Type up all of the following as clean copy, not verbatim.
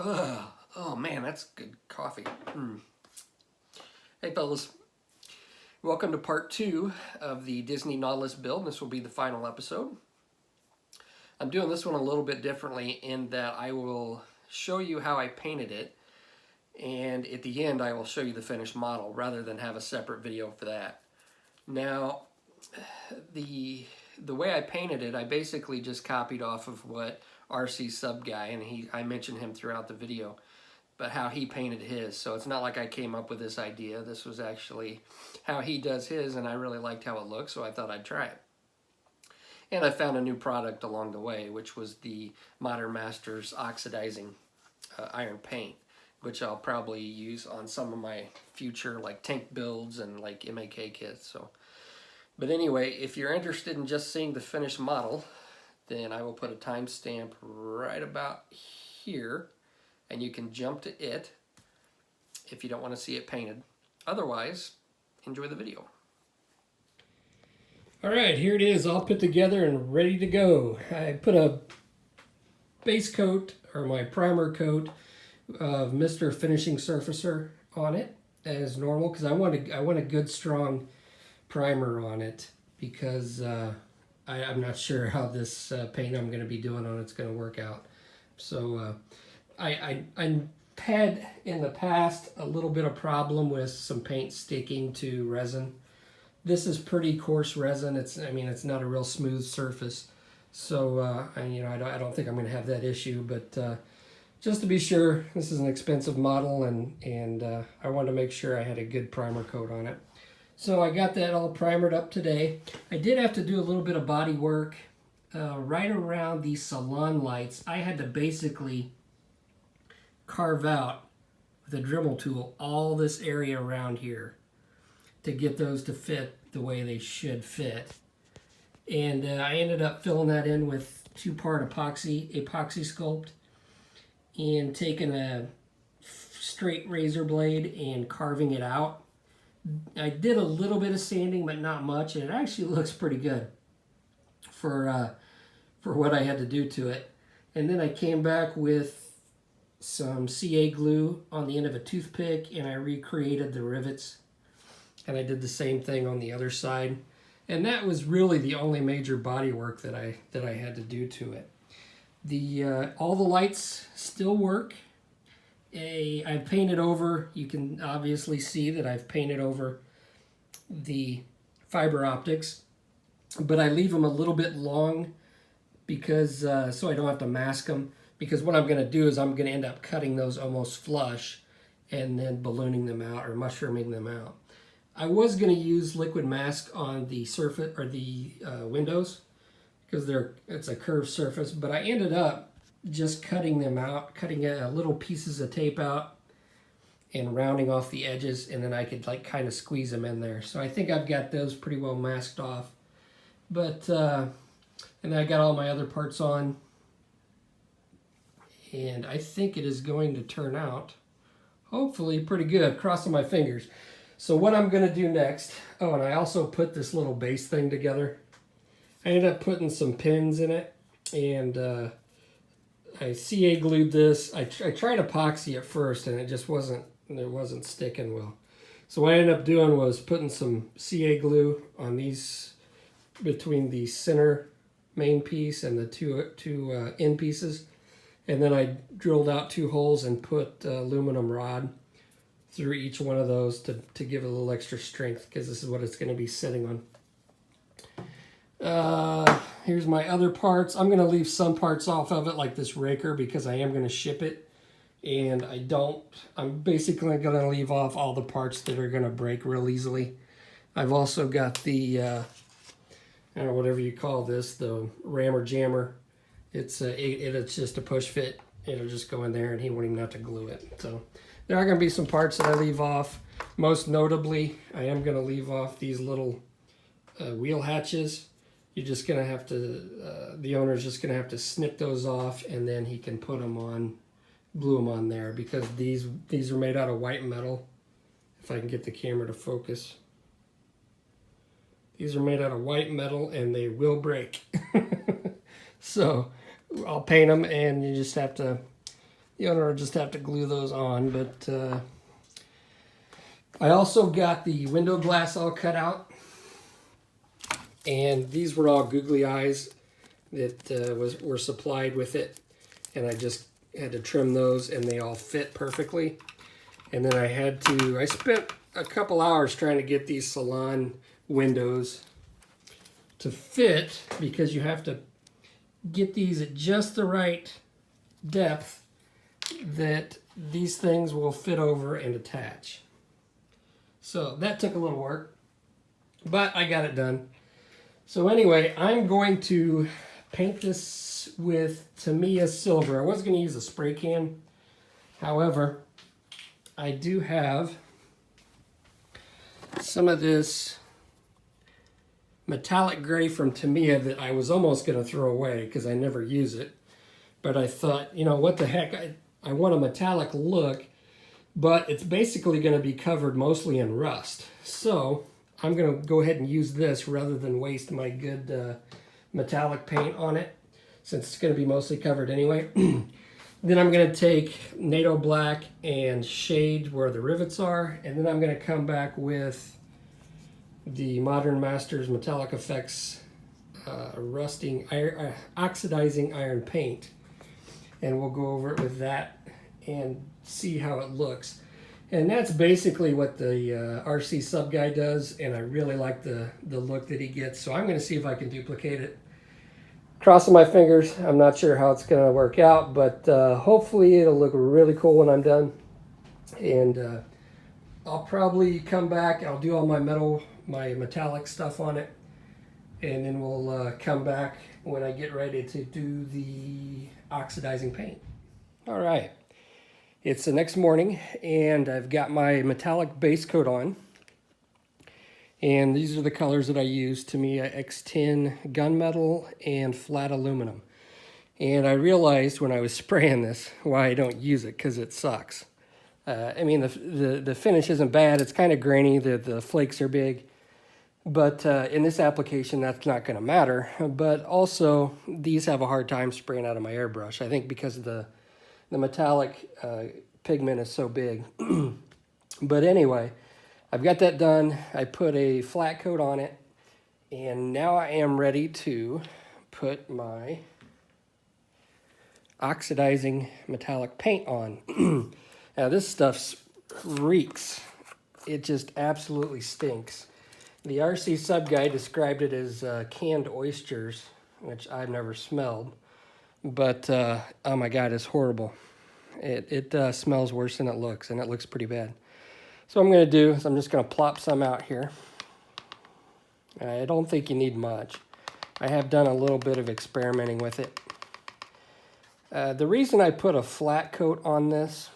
Oh man, that's good coffee. Hey fellas, welcome to part 2 of the Disney Nautilus build. This will be the final episode. I'm doing this one a little bit differently in that I will show you how I painted it, and at the end I will show you the finished model rather than have a separate video for that. Now, the way I painted it, I basically just copied off of what RC Sub Guy, and I mentioned him throughout the video, but how he painted his. So it's not like I came up with this idea. This was actually how he does his, and I really liked how it looked, so I thought I'd try it. And I found a new product along the way, which was the Modern Masters oxidizing iron paint, which I'll probably use on some of my future like tank builds and like MAK kits. So, but anyway, if you're interested in just seeing the finished model, then I will put a timestamp right about here, and you can jump to it if you don't want to see it painted. Otherwise, enjoy the video. All right, here it is, all put together and ready to go. I put a base coat, or my primer coat, of Mr. Finishing Surfacer on it as normal, because I want a good strong primer on it, because I'm not sure how this paint I'm going to be doing on it's going to work out. So I had in the past a little bit of problem with some paint sticking to resin. This is pretty coarse resin. It's not a real smooth surface, so I don't think I'm going to have that issue. But just to be sure, this is an expensive model, and I wanted to make sure I had a good primer coat on it. So I got that all primered up today. I did have to do a little bit of body work right around these salon lights. I had to basically carve out with a Dremel tool all this area around here to get those to fit the way they should fit. And I ended up filling that in with 2-part epoxy sculpt, and taking a straight razor blade and carving it out. I did a little bit of sanding, but not much, and it actually looks pretty good for what I had to do to it. And then I came back with some CA glue on the end of a toothpick, and I recreated the rivets. And I did the same thing on the other side. And that was really the only major body work that I had to do to it. All the lights still work. I've painted over, you can obviously see that I've painted over the fiber optics, but I leave them a little bit long because so I don't have to mask them, because what I'm going to do is I'm going to end up cutting those almost flush and then ballooning them out or mushrooming them out. I was going to use liquid mask on the surface or the windows, because it's a curved surface, but I ended up just cutting them out, cutting little pieces of tape out and rounding off the edges, and then I could like kind of squeeze them in there. So I think I've got those pretty well masked off. But and then I got all my other parts on, and I think it is going to turn out hopefully pretty good, crossing my fingers. So what I'm going to do next, oh, and I also put this little base thing together. I ended up putting some pins in it, and I CA glued this. I tried epoxy at first, and it wasn't sticking well. So what I ended up doing was putting some CA glue on these, between the center main piece and the two end pieces, and then I drilled out 2 holes and put aluminum rod through each one of those to give it a little extra strength, because this is what it's going to be sitting on. Here's my other parts. I'm going to leave some parts off of it, like this raker, because I am going to ship it, and I'm basically going to leave off all the parts that are going to break real easily. I've also got the I don't know, whatever you call this, the rammer jammer. It's just a push fit. It'll just go in there, and he won't even have to glue it. So there are going to be some parts that I leave off. Most notably, I am going to leave off these little wheel hatches. You're just going to have to, the owner's just going to have to snip those off, and then he can put them on, glue them on there, because these are made out of white metal. If I can get the camera to focus. These are made out of white metal, and they will break. So I'll paint them, and you just have to the owner will just have to glue those on. But I also got the window glass all cut out. And these were all googly eyes that were supplied with it. And I just had to trim those, and they all fit perfectly. And then I spent a couple hours trying to get these salon windows to fit, because you have to get these at just the right depth that these things will fit over and attach. So that took a little work, but I got it done. So anyway, I'm going to paint this with Tamiya silver. I was going to use a spray can. However, I do have some of this metallic gray from Tamiya that I was almost going to throw away because I never use it. But I thought, you know, what the heck, I want a metallic look, but it's basically going to be covered mostly in rust. So I'm going to go ahead and use this rather than waste my good metallic paint on it, since it's going to be mostly covered anyway. Then I'm going to take NATO black and shade where the rivets are, and then I'm going to come back with the Modern Masters Metallic Effects oxidizing iron paint, and we'll go over it with that and see how it looks. And that's basically what the RC sub guy does, and I really like the look that he gets, so I'm going to see if I can duplicate it. Crossing my fingers. I'm not sure how it's going to work out, but hopefully it'll look really cool when I'm done. And I'll probably come back, I'll do all my metallic stuff on it, and then we'll come back when I get ready to do the oxidizing paint. All right, it's the next morning, and I've got my metallic base coat on, and these are the colors that I use: Tamiya X10 gunmetal and flat aluminum. And I realized when I was spraying this why I don't use it, because it sucks. I mean, the finish isn't bad. It's kind of grainy. The flakes are big. But in this application, that's not going to matter. But also, these have a hard time spraying out of my airbrush. I think because the metallic pigment is so big. But anyway, I've got that done. I put a flat coat on it. And now I am ready to put my oxidizing metallic paint on. Now this stuff reeks. It just absolutely stinks. The RC sub guy described it as canned oysters, which I've never smelled. But oh my God, it's horrible. It smells worse than it looks, and it looks pretty bad. So what I'm going to do is I'm just going to plop some out here. I don't think you need much. I have done a little bit of experimenting with it. The reason I put a flat coat on this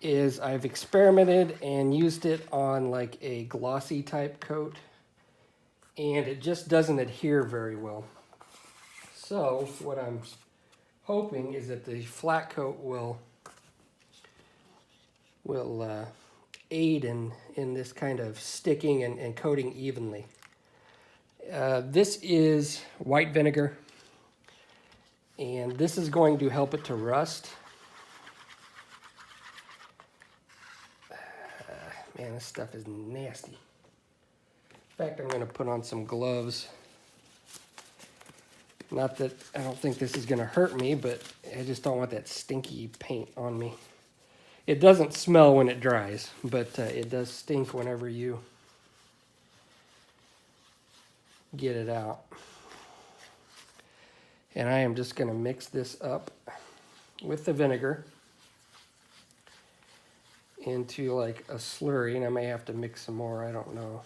is I've experimented and used it on like a glossy type coat, and it just doesn't adhere very well. So what I'm hoping is that the flat coat will aid in this kind of sticking and coating evenly. This is white vinegar, and this is going to help it to rust. Man, this stuff is nasty. In fact, I'm going to put on some gloves. Not that I don't think this is going to hurt me, but I just don't want that stinky paint on me. It doesn't smell when it dries, but it does stink whenever you get it out. And I am just going to mix this up with the vinegar into like a slurry, and I may have to mix some more, I don't know.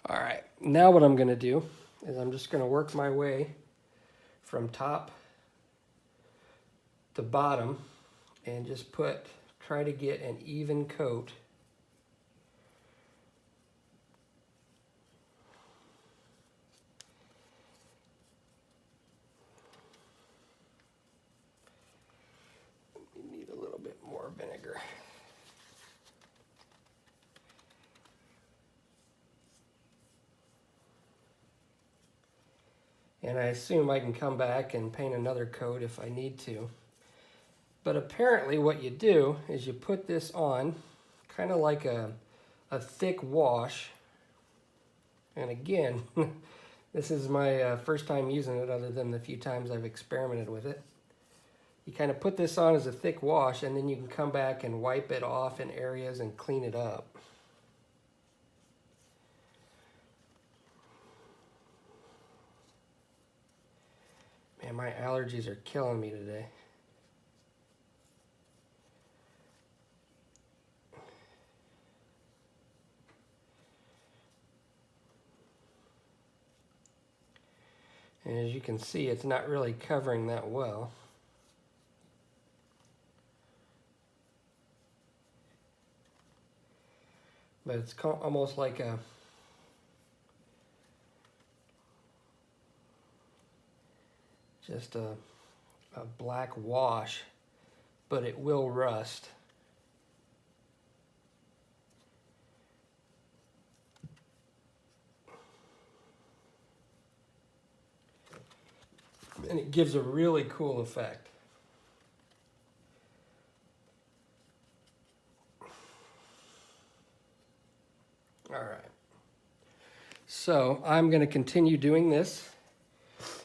All right, now what I'm going to do is I'm just going to work my way from top to bottom and just try to get an even coat. And I assume I can come back and paint another coat if I need to. But apparently what you do is you put this on kind of like a thick wash. And again, this is my first time using it other than the few times I've experimented with it. You kind of put this on as a thick wash, and then you can come back and wipe it off in areas and clean it up. Man, my allergies are killing me today. And as you can see, it's not really covering that well. But it's almost like just a black wash, but it will rust. And it gives a really cool effect. All right. So I'm going to continue doing this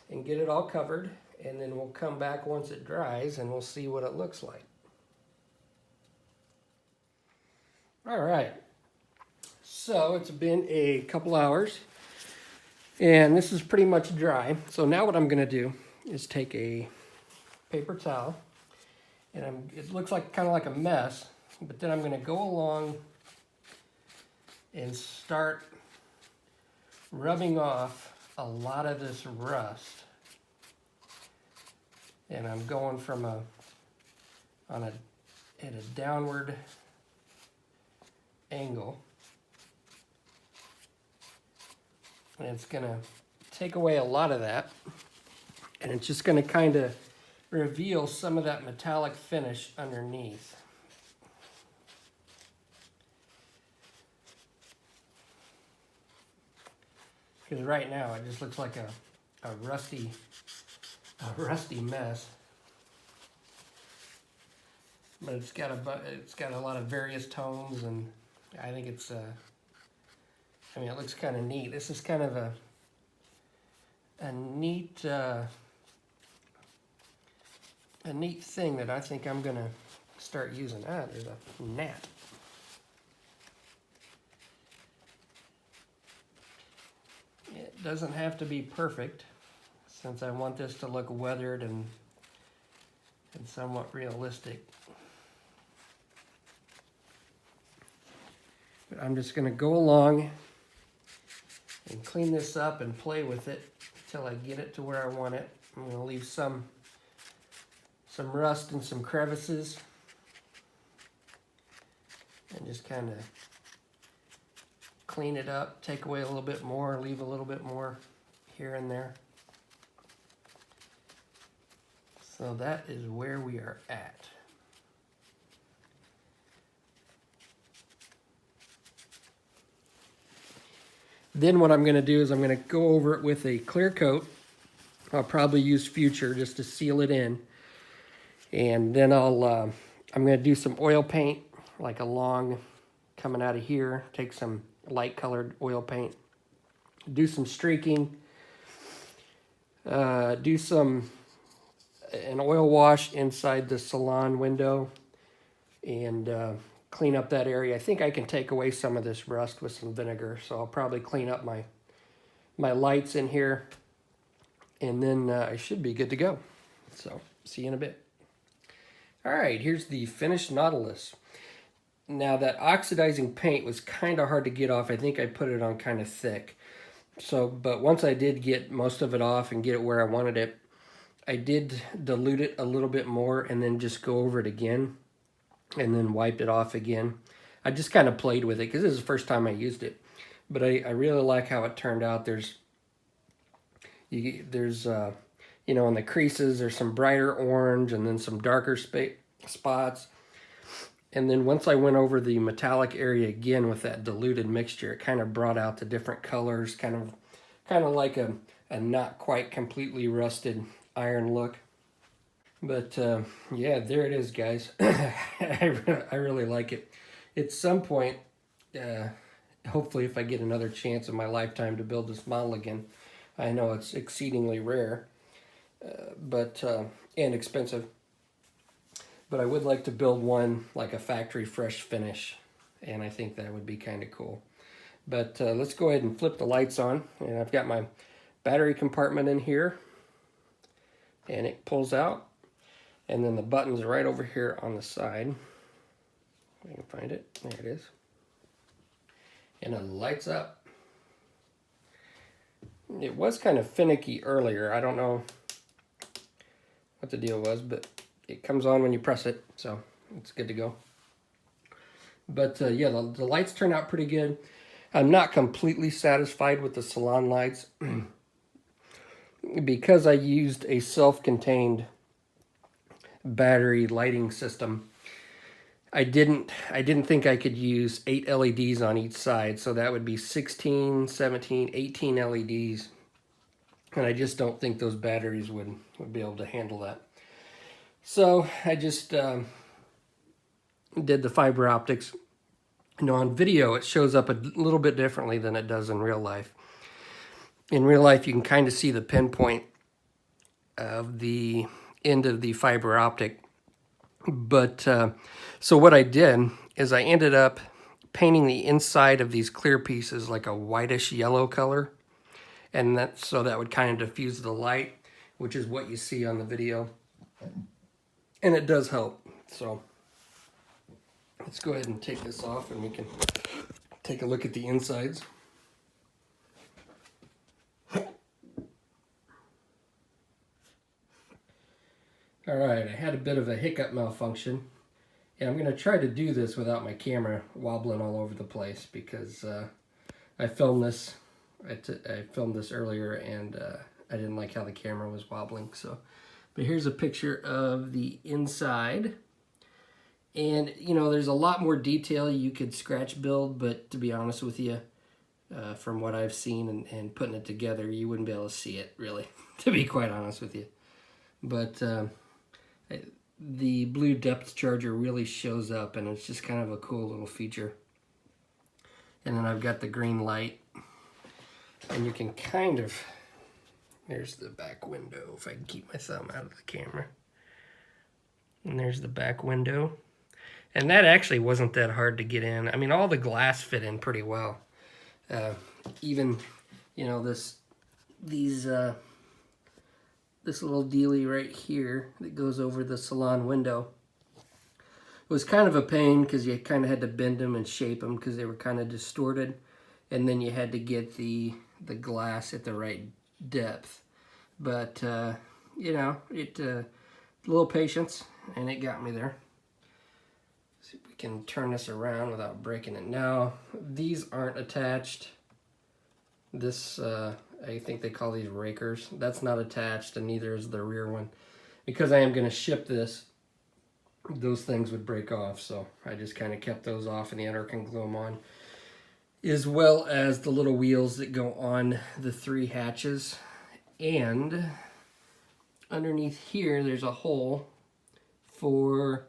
and get it all covered, and then we'll come back once it dries and we'll see what it looks like. All right. So it's been a couple hours, and this is pretty much dry. So now what I'm going to do is take a paper towel, and it looks like kind of like a mess, but then I'm going to go along and start rubbing off a lot of this rust. And I'm going from at a downward angle. And it's gonna take away a lot of that. And it's just gonna kind of reveal some of that metallic finish underneath. Because right now it just looks like a rusty mess. But it's got a lot of various tones, and I think it's I mean, it looks kind of neat. This is kind of a neat thing that I think I'm gonna start using. There's a gnat. It doesn't have to be perfect, since I want this to look weathered and somewhat realistic. But I'm just gonna go along and clean this up and play with it until I get it to where I want it. I'm going to leave some rust and some crevices, and just kind of clean it up, take away a little bit more, leave a little bit more here and there. So that is where we are at. Then what I'm going to do is I'm going to go over it with a clear coat. I'll probably use Future just to seal it in. And then I'm going to do some oil paint, like along coming out of here. Take some light colored oil paint. Do some streaking. Do an oil wash inside the salon window. And clean up that area. I think I can take away some of this rust with some vinegar, so I'll probably clean up my lights in here, and then I should be good to go. So see you in a bit. All right, here's the finished Nautilus. Now that oxidizing paint was kind of hard to get off. I think I put it on kind of thick. But once I did get most of it off and get it where I wanted it, I did dilute it a little bit more and then just go over it again and then wiped it off again. I just kind of played with it because this is the first time I used it. But I really like how it turned out. There's you know, in the creases, there's some brighter orange and then some darker spots. And then once I went over the metallic area again with that diluted mixture, it kind of brought out the different colors, kind of kind of like a not quite completely rusted iron look. But yeah, there it is, guys. I really like it. At some point, hopefully if I get another chance in my lifetime to build this model again, I know it's exceedingly rare, but and expensive. But I would like to build one like a factory fresh finish, and I think that would be kind of cool. But let's go ahead and flip the lights on, and I've got my battery compartment in here, and it pulls out, and then the button's right over here on the side. If I can find it, there it is, and it lights up. It was kind of finicky earlier. I don't know what the deal was, but it comes on when you press it, so it's good to go. But yeah, the lights turn out pretty good. I'm not completely satisfied with the salon lights because I used a self-contained battery lighting system. I didn't think I could use 8 LEDs on each side, so that would be 16, 17, 18 LEDs. And I just don't think those batteries would be able to handle that. So I just did the fiber optics. You know, on video it shows up a little bit differently than it does in real life. In real life you can kind of see the pinpoint of the end of the fiber optic. But so what I did is I ended up painting the inside of these clear pieces like a whitish yellow color, and so that would kind of diffuse the light, which is what you see on the video. And it does help. So let's go ahead and take this off and we can take a look at the insides. Alright, I had a bit of a hiccup malfunction. And I'm going to try to do this without my camera wobbling all over the place, because I filmed this earlier, and I didn't like how the camera was wobbling. So, but here's a picture of the inside. And, you know, there's a lot more detail you could scratch build, but to be honest with you, from what I've seen and putting it together, you wouldn't be able to see it, really, to be quite honest with you. But the blue depth charger really shows up, and it's just kind of a cool little feature. And then I've got the green light, and you can kind of, there's the back window, if I can keep my thumb out of the camera. And there's the back window. And that actually wasn't that hard to get in. I mean, all the glass fit in pretty well. Even, you know, this little dealie right here that goes over the salon window was kind of a pain, because you kind of had to bend them and shape them because they were kind of distorted, and then you had to get the glass at the right depth. But you know, a little patience, and it got me there. See if we can turn this around without breaking it. Now, these aren't attached. This I think they call these rakers. That's not attached, and neither is the rear one. Because I am going to ship this, those things would break off, so I just kind of kept those off, and the ender can glue them on. As well as the little wheels that go on the 3 hatches. And underneath here, there's a hole for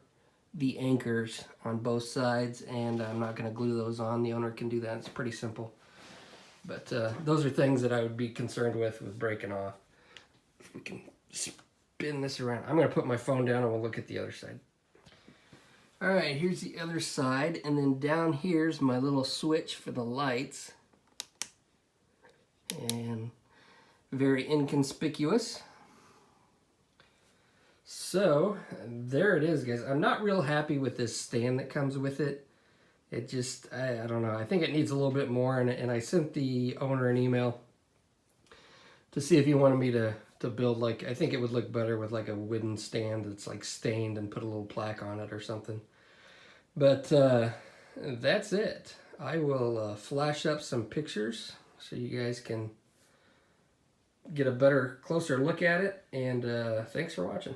the anchors on both sides, and I'm not going to glue those on. The owner can do that. It's pretty simple. But those are things that I would be concerned with breaking off. If we can spin this around. I'm going to put my phone down and we'll look at the other side. Alright, here's the other side. And then down here's my little switch for the lights. And very inconspicuous. So, there it is, guys. I'm not real happy with this stand that comes with it. It just, I don't know. I think it needs a little bit more, and I sent the owner an email to see if he wanted me to build, like, I think it would look better with like a wooden stand that's like stained and put a little plaque on it or something. But that's it. I will flash up some pictures so you guys can get a better, closer look at it, and thanks for watching.